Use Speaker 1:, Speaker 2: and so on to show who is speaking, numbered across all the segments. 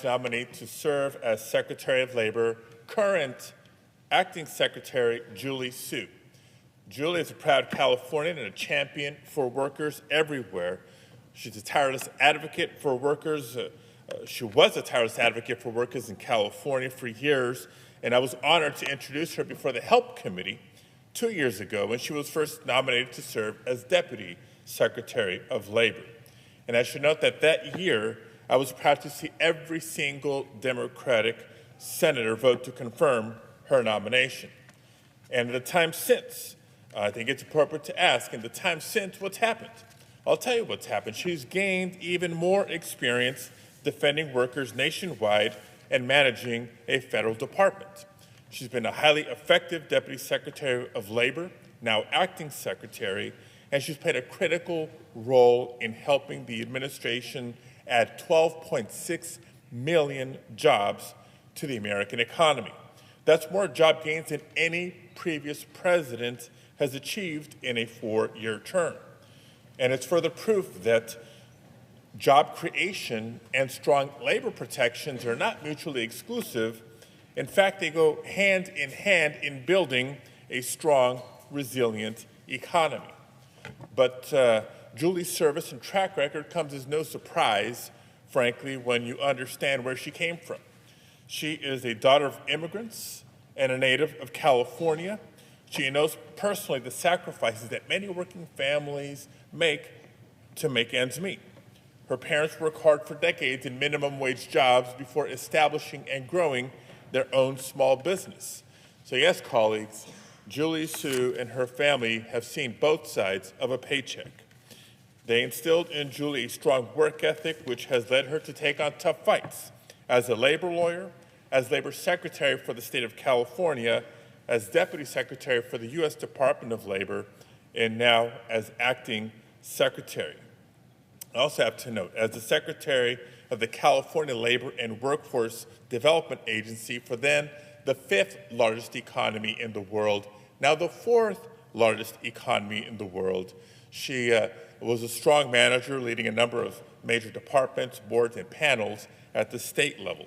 Speaker 1: Nominee to serve as Secretary of Labor, current Acting Secretary Julie Su. Julie is a proud Californian and a champion for workers everywhere. She's a tireless advocate for workers. She was a tireless advocate for workers in California for years, and I was honored to introduce her before the Help Committee 2 years ago when she was first nominated to serve as Deputy Secretary of Labor. And I should note that that year, I was proud to see every single Democratic senator vote to confirm her nomination. And in the time since, I think it's appropriate to ask, in the time since, what's happened? I'll tell you what's happened. She's gained even more experience defending workers nationwide and managing a federal department. She's been a highly effective Deputy Secretary of Labor, now Acting Secretary, and she's played a critical role in helping the administration add 12.6 million jobs to the American economy. That's more job gains than any previous president has achieved in a 4-year term. And it's further proof that job creation and strong labor protections are not mutually exclusive. In fact, they go hand in building a strong, resilient economy. But Julie's service and track record comes as no surprise, frankly, when you understand where she came from. She is a daughter of immigrants and a native of California. She knows personally the sacrifices that many working families make to make ends meet. Her parents worked hard for decades in minimum wage jobs before establishing and growing their own small business. So yes, colleagues, Julie Su and her family have seen both sides of a paycheck. They instilled in Julie a strong work ethic, which has led her to take on tough fights as a labor lawyer, as labor secretary for the state of California, as deputy secretary for the U.S. Department of Labor, and now as acting secretary. I also have to note, as the secretary of the California Labor and Workforce Development Agency for then the 5th largest economy in the world, now the 4th largest economy in the world, she was a strong manager leading a number of major departments, boards, and panels at the state level.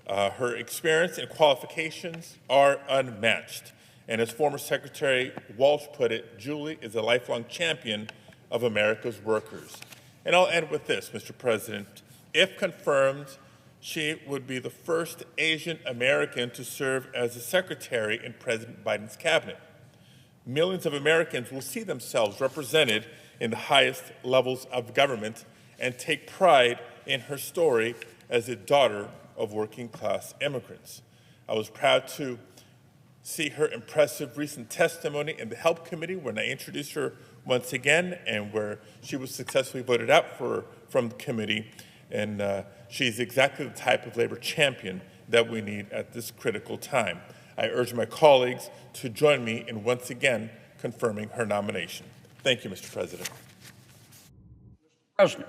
Speaker 1: Her experience and qualifications are unmatched. And as former Secretary Walsh put it, Julie is a lifelong champion of America's workers. And I'll end with this, Mr. President. If confirmed, she would be the first Asian American to serve as a secretary in President Biden's cabinet. Millions of Americans will see themselves represented in the highest levels of government and take pride in her story as a daughter of working-class immigrants. I was proud to see her impressive recent testimony in the Help Committee when I introduced her once again and where she was successfully voted out from the committee. And she's exactly the type of labor champion that we need at this critical time. I urge my colleagues to join me in once again confirming her nomination. Thank you, Mr. President.
Speaker 2: President.